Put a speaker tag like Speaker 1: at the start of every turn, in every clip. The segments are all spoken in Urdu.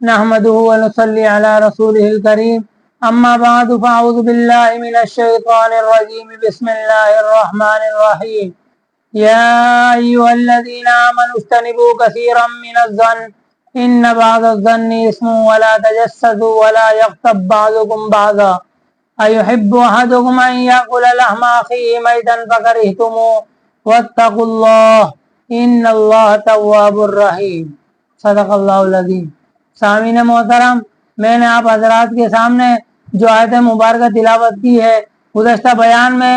Speaker 1: نحمده ونصلي على رسوله الكريم أما بعد فأعوذ بالله من الشيطان الرجيم بسم الله الرحمن الرحيم يا أيها الذين آمنوا اجتنبوا كثيرا من الظن إن بعض الظن اسم ولا تجسسوا ولا يغتب بعضكم بعضا أيحب أحدكم أن يأكل لحم أخيه ميتا فكرهتموه واتقوا الله إن الله تواب رحيم صدق الله العظيم۔ سامعین محترم، میں نے آپ حضرات کے سامنے جو آیت مبارکہ تلاوت کی ہے، گزشتہ بیان میں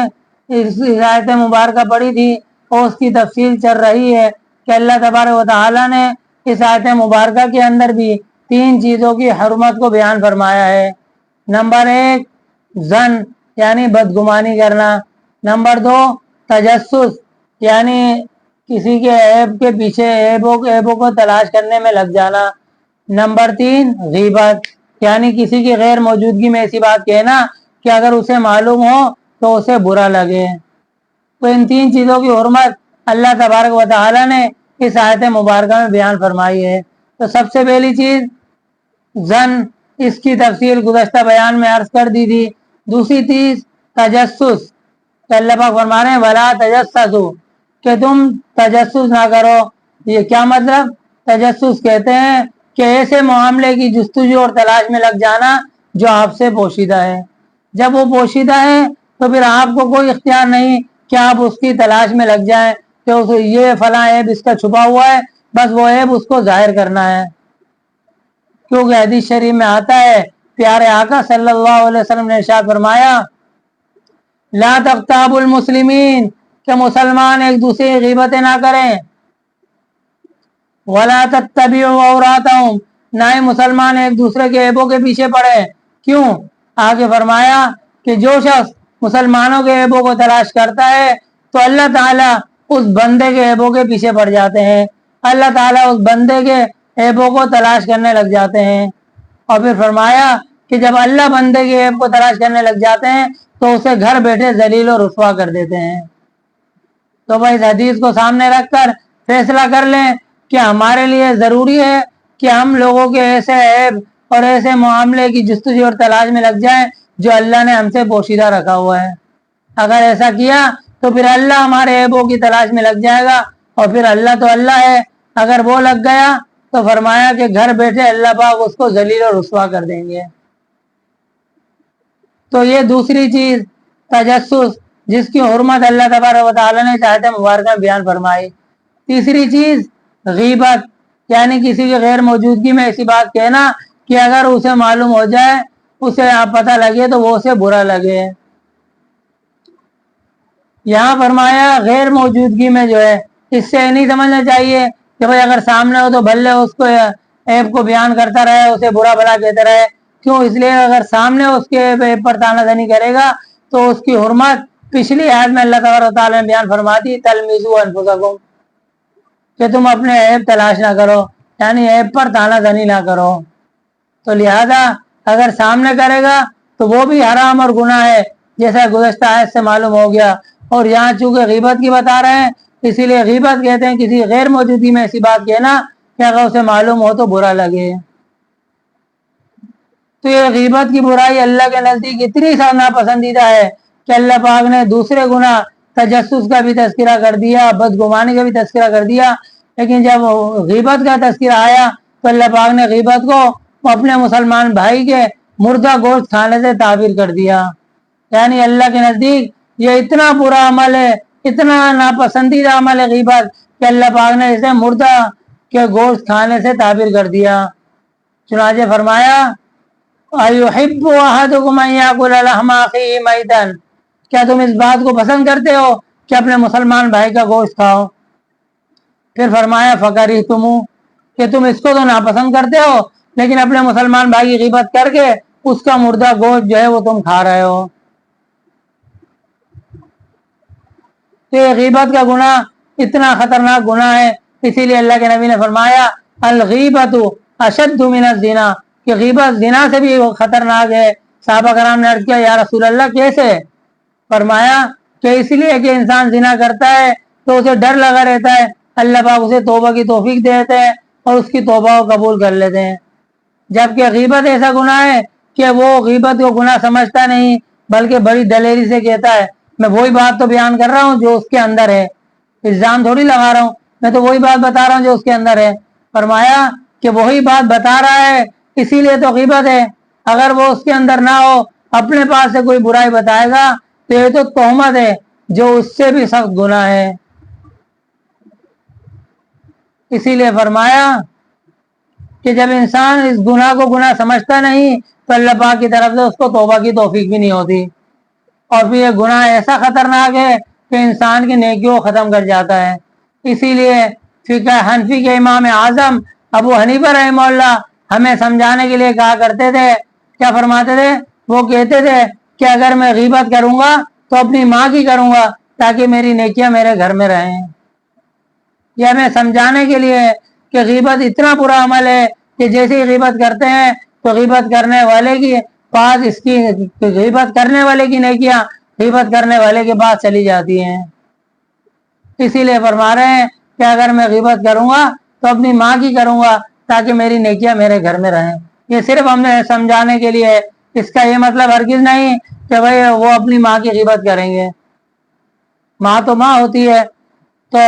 Speaker 1: اس آیت مبارکہ پڑھی تھی اور اس کی تفصیل چل رہی ہے کہ اللہ تبارک و تعالی نے اس آیت مبارکہ کے اندر بھی 3 چیزوں کی حرمت کو بیان فرمایا ہے۔ نمبر 1 ظن یعنی بدگمانی کرنا، نمبر 2 تجسس یعنی کسی کے عیب کے پیچھے عیبوں کو تلاش کرنے میں لگ جانا، نمبر 3 غیبت یعنی کسی کی غیر موجودگی میں ایسی بات کہنا کہ اگر اسے معلوم ہو تو اسے برا لگے۔ تو ان 3 چیزوں کی حرمت اللہ تبارک و تعالی نے اس آیت مبارکہ میں بیان فرمائی ہے۔ تو سب سے پہلی چیز ظن، اس کی تفصیل گزشتہ بیان میں عرض کر دی تھی۔ دوسری چیز تجسس، کہ اللہ پاک فرما رہے ہیں ولا تجسسوا، کہ تم تجسس نہ کرو۔ یہ کیا مطلب؟ تجسس کہتے ہیں کہ ایسے معاملے کی جستجو اور تلاش میں لگ جانا جو آپ سے پوشیدہ ہے۔ جب وہ پوشیدہ ہے تو پھر آپ کو کوئی اختیار نہیں کہ آپ اس کی تلاش میں لگ جائیں کہ یہ فلاں عیب اس کا چھپا ہوا ہے، بس وہ عیب اس کو ظاہر کرنا ہے۔ کیونکہ حدیث شریف میں آتا ہے، پیارے آقا صلی اللہ علیہ وسلم نے ارشاد فرمایا لا تغتابوا المسلمین، کہ مسلمان ایک دوسرے کی غیبتیں نہ کریں، ولا تتبعوا عوراتهم، نہ ہی مسلمان ایک دوسرے کے عیبوں کے پیچھے پڑے۔ کیوں؟ آگے فرمایا کہ جو شخص مسلمانوں کے عیبوں کو تلاش کرتا ہے تو اللہ تعالیٰ اس بندے کے عیبوں کے پیچھے پڑ جاتے ہیں، اللہ تعالیٰ اس بندے کے عیبوں کو تلاش کرنے لگ جاتے ہیں۔ اور پھر فرمایا کہ جب اللہ بندے کے عیب کو تلاش کرنے لگ جاتے ہیں تو اسے گھر بیٹھے ذلیل و رسوا کر دیتے ہیں۔ تو بھائی اس حدیث کو سامنے رکھ کر فیصلہ کر لیں کہ ہمارے لیے ضروری ہے کہ ہم لوگوں کے ایسے عیب اور ایسے معاملے کی جستجو اور تلاش میں لگ جائیں جو اللہ نے ہم سے پوشیدہ رکھا ہوا ہے۔ اگر ایسا کیا تو پھر اللہ ہمارے عیبوں کی تلاش میں لگ جائے گا، اور پھر اللہ تو اللہ ہے، اگر وہ لگ گیا تو فرمایا کہ گھر بیٹھے اللہ پاک اس کو ذلیل اور رسوا کر دیں گے۔ تو یہ دوسری چیز تجسس، جس کی حرمت اللہ تبارک و تعالی نے آیت مبارکہ میں بیان فرمائی۔ تیسری چیز غیبت یعنی کسی کی غیر موجودگی میں ایسی بات کہنا کہ اگر اسے معلوم ہو جائے، اسے آپ پتہ لگے تو وہ اسے برا لگے۔ یہاں فرمایا غیر موجودگی میں جو ہے، اس سے نہیں سمجھنا چاہیے کہ بھائی اگر سامنے ہو تو بھلے اس کو عیب کو بیان کرتا رہے، اسے برا بھلا کہتے رہے۔ کیوں؟ اس لیے اگر سامنے اس کے عیب پر تانا زنی کرے گا تو اس کی حرمت پچھلی آیت میں اللہ تبارک و تعالی نے بیان فرما دی تلمیزوا انفسکم، کہ تم اپنے عیب تلاش نہ کرو، یعنی عیب پر تانا زنی نہ کرو۔ تو لہذا اگر سامنے کرے گا تو وہ بھی حرام اور گناہ ہے، جیسا گزشتہ آیت سے معلوم ہو گیا۔ اور یہاں چونکہ غیبت کی بتا رہے ہیں، اسی لیے غیبت کہتے ہیں کسی غیر موجودگی میں ایسی بات کہنا کہ اگر اسے معلوم ہو تو برا لگے۔ تو یہ غیبت کی برائی اللہ کے نزدیک اتنی ناپسندیدہ ہے کہ اللہ پاک نے دوسرے گناہ تجسس کا بھی تذکرہ کر دیا، بدگمانی کا بھی تذکرہ کر دیا، لیکن جب غیبت کا تذکرہ آیا تو اللہ پاک نے غیبت کو اپنے مسلمان بھائی کے مردہ گوشت کھانے سے تعبیر کر دیا۔ یعنی اللہ کے نزدیک یہ اتنا برا عمل ہے، اتنا ناپسندیدہ عمل ہے غیبت، کہ اللہ پاک نے اسے مردہ کے گوشت کھانے سے تعبیر کر دیا۔ چنانچہ فرمایا اَيُحِبُّ أَحَدُكُمْ أَن يَأْكُلَ لَحْمَ أَخِيهِ مَيْتًا، کیا تم اس بات کو پسند کرتے ہو کہ اپنے مسلمان بھائی کا گوشت کھاؤ؟ پھر فرمایا فَكَرِهْتُمُوهُ، کہ تم اس کو تو ناپسند کرتے ہو لیکن اپنے مسلمان بھائی کی غیبت کر کے اس کا مردہ گوشت جو ہے وہ تم کھا رہے ہو۔ تو یہ غیبت کا گناہ اتنا خطرناک گناہ ہے، اسی لیے اللہ کے نبی نے فرمایا الغیبۃ اشد من الزنا، کہ غیبت زنا سے بھی خطرناک ہے۔ صحابہ کرام نے عرض کیا یا رسول اللہ کیسے؟ فرمایا کہ اس لیے کہ انسان زنا کرتا ہے تو اسے ڈر لگا رہتا ہے، اللہ پاک اسے توبہ کی توفیق دیتے ہیں اور اس کی توبہ کو قبول کر لیتے ہیں۔ جبکہ غیبت ایسا گناہ ہے کہ وہ غیبت کو گناہ سمجھتا نہیں بلکہ بڑی دلیری سے کہتا ہے میں وہی بات تو بیان کر رہا ہوں جو اس کے اندر ہے، الزام تھوڑی لگا رہا ہوں، میں تو وہی بات بتا رہا ہوں جو اس کے اندر ہے۔ فرمایا کہ وہی بات بتا رہا ہے اسی لیے تو غیبت ہے، اگر وہ اس کے اندر نہ ہو اپنے پاس سے کوئی برائی بتائے گا تو یہ تو تہمت ہے جو اس سے بھی سخت گناہ ہے۔ اسی لیے فرمایا کہ جب انسان اس گناہ کو گناہ سمجھتا نہیں تو اللہ پاک کی طرف سے اس کو توبہ کی توفیق بھی نہیں ہوتی، اور پھر یہ گناہ ایسا خطرناک ہے کہ انسان کی نیکیوں کو ختم کر جاتا ہے۔ اسی لیے فقہ حنفی کے امام اعظم ابو حنیفہ رحمہ اللہ ہمیں سمجھانے کے لیے کہا کرتے تھے، کیا فرماتے تھے؟ وہ کہتے تھے کہ اگر میں غیبت کروں گا تو اپنی ماں کی کروں گا تاکہ میری نیکیاں میرے گھر میں رہیں۔ یہ ہمیں سمجھانے کے لیے کہ غیبت اتنا برا عمل ہے کہ جیسے ہی غیبت کرتے ہیں تو غیبت کرنے والے کی پاس اس کی غیبت کرنے والے کی نیکیاں غیبت کرنے والے کے پاس چلی جاتی ہیں۔ اسی لیے فرما رہے ہیں کہ اگر میں غیبت کروں گا تو اپنی ماں کی کروں گا تاکہ میری نیکیاں میرے گھر میں رہیں۔ یہ صرف ہم نے سمجھانے کے لیے، اس کا یہ مطلب ہرگز نہیں کہ بھائی وہ اپنی ماں کی غیبت کریں گے، ماں تو ماں ہوتی ہے۔ تو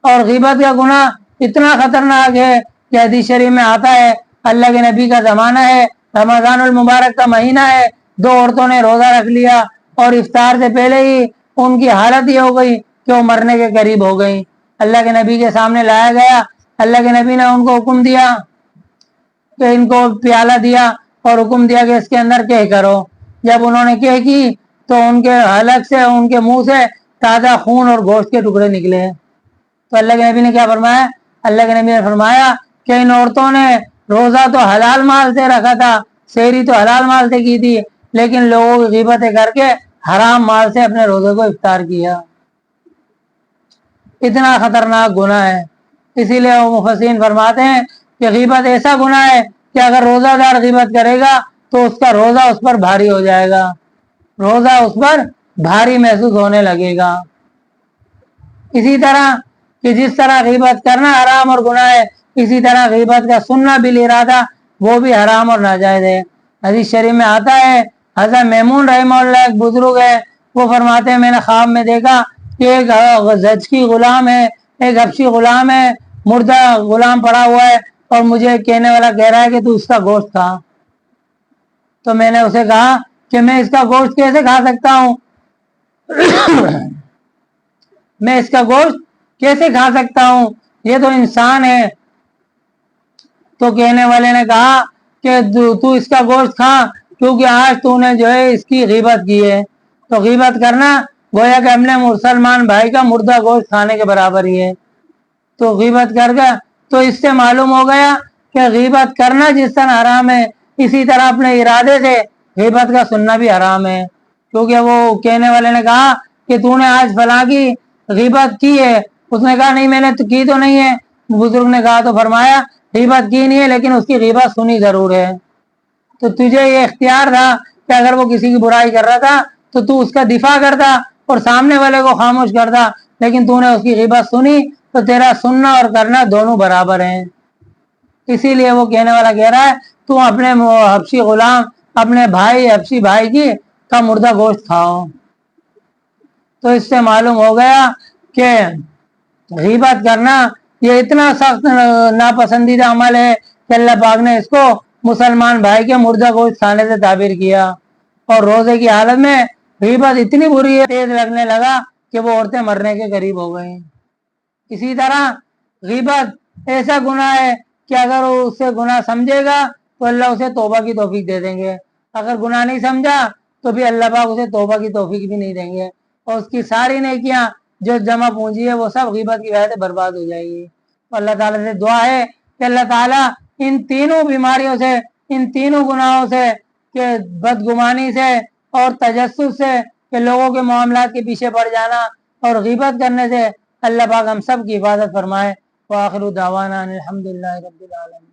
Speaker 1: اور غیبت کا گناہ اتنا خطرناک ہے کہ حدیث شریف میں آتا ہے اللہ کے نبی کا زمانہ ہے، رمضان المبارک کا مہینہ ہے، دو عورتوں نے روزہ رکھ لیا اور افطار سے پہلے ہی ان کی حالت یہ ہو گئی کہ وہ مرنے کے قریب ہو گئی۔ اللہ کے نبی کے سامنے لایا گیا، اللہ کے نبی نے ان کو حکم دیا کہ ان کو پیالہ دیا اور حکم دیا کہ اس کے اندر کہہ کرو۔ جب انہوں نے کہہ کی تو ان کے حلق سے، ان کے منہ سے تازہ خون اور گوشت کے ٹکڑے نکلے۔ تو اللہ کے نبی نے کیا فرمایا؟ اللہ کے نبی نے فرمایا کہ ان عورتوں نے روزہ تو حلال مال سے رکھا تھا، سحری تو حلال مال سے کی تھی، لیکن لوگوں کی غیبتیں کر کے حرام مال سے اپنے روزے کو افطار کیا۔ اتنا خطرناک گناہ ہے۔ اسی لیے وہ مفسرین فرماتے ہیں کہ غیبت ایسا گناہ ہے کہ اگر روزہ دار غیبت کرے گا تو اس کا روزہ اس پر بھاری ہو جائے گا، روزہ اس پر بھاری محسوس ہونے لگے گا۔ اسی طرح کہ جس طرح غیبت کرنا حرام اور گناہ ہے، اسی طرح غیبت کا سننا بالارادہ وہ بھی حرام اور ناجائز ہے۔ حدیث شریف میں آتا ہے حضرت میمون رحمہ اللہ ایک بزرگ ہے، وہ فرماتے ہیں میں نے خواب میں دیکھا کہ ایک زچگی غلام ہے، ایک حبشی غلام ہے، مردہ غلام پڑا ہوا ہے، اور مجھے کہنے والا کہہ رہا ہے کہ تو اس کا گوشت کھا۔ تو میں نے اسے کہا کہ میں اس کا گوشت کیسے کھا سکتا ہوں؟ میں اس کا گوشت کیسے کھا سکتا ہوں؟ یہ تو انسان ہے۔ تو کہنے والے نے کہا کہ تو اس کا گوشت کھا کیونکہ آج تو نے جو ہے اس کی غیبت کی ہے۔ تو غیبت کرنا گویا کہ اپنے مسلمان بھائی کا مردہ گوشت کھانے کے برابر ہی ہے۔ تو غیبت کر گیا تو اس سے معلوم ہو گیا کہ غیبت کرنا جس طرح حرام ہے اسی طرح اپنے ارادے سے غیبت کا سننا بھی حرام ہے۔ کیونکہ وہ کہنے والے نے کہا کہ تو نے آج فلاں کی غیبت کی ہے، اس نے کہا نہیں میں نے کی تو نہیں ہے۔ بزرگ نے کہا تو فرمایا غیبت کی نہیں ہے لیکن اس کی غیبت سنی ضرور ہے۔ تو تجھے یہ اختیار تھا کہ اگر وہ کسی کی برائی کر رہا تھا تو اس کا دفاع کرتا اور سامنے والے کو خاموش کرتا، لیکن تو نے اس کی غیبت سنی تو تیرا سننا اور کرنا دونوں برابر ہیں۔ اسی لیے وہ کہنے والا کہہ رہا ہے تو اپنے حبشی غلام، اپنے بھائی حبشی بھائی کی کا مردہ گوشت کھاؤ۔ تو اس سے معلوم ہو گیا کہ غیبت کرنا یہ اتنا سخت ناپسندیدہ عمل ہے کہ اللہ پاک نے اس کو مسلمان بھائی کے مردہ گوشت کھانے سے تعبیر کیا۔ اور روزے کی حالت میں غیبت اتنی بری ہے، تیز لگنے لگا کہ وہ عورتیں مرنے کے قریب ہو گئیں۔ اسی طرح غیبت ایسا گناہ ہے کہ اگر وہ اس سے گناہ سمجھے گا تو اللہ اسے توبہ کی توفیق دے دیں گے، اگر گناہ نہیں سمجھا تو بھی اللہ پاک اسے توبہ کی توفیق بھی نہیں دیں گے، اور اس کی ساری نیکیاں جو جمع پونجی ہے وہ سب غیبت کی وجہ سے برباد ہو جائے گی۔ اللہ تعالیٰ سے دعا ہے کہ اللہ تعالیٰ ان تینوں بیماریوں سے، ان تینوں گناہوں سے، کہ بدگمانی سے اور تجسس سے، کہ لوگوں کے معاملات کے پیچھے پڑ جانا اور غیبت کرنے سے، اللہ پاک ہم سب کی حفاظت فرمائے۔ وآخر دعوانا الحمدللہ رب العالمین۔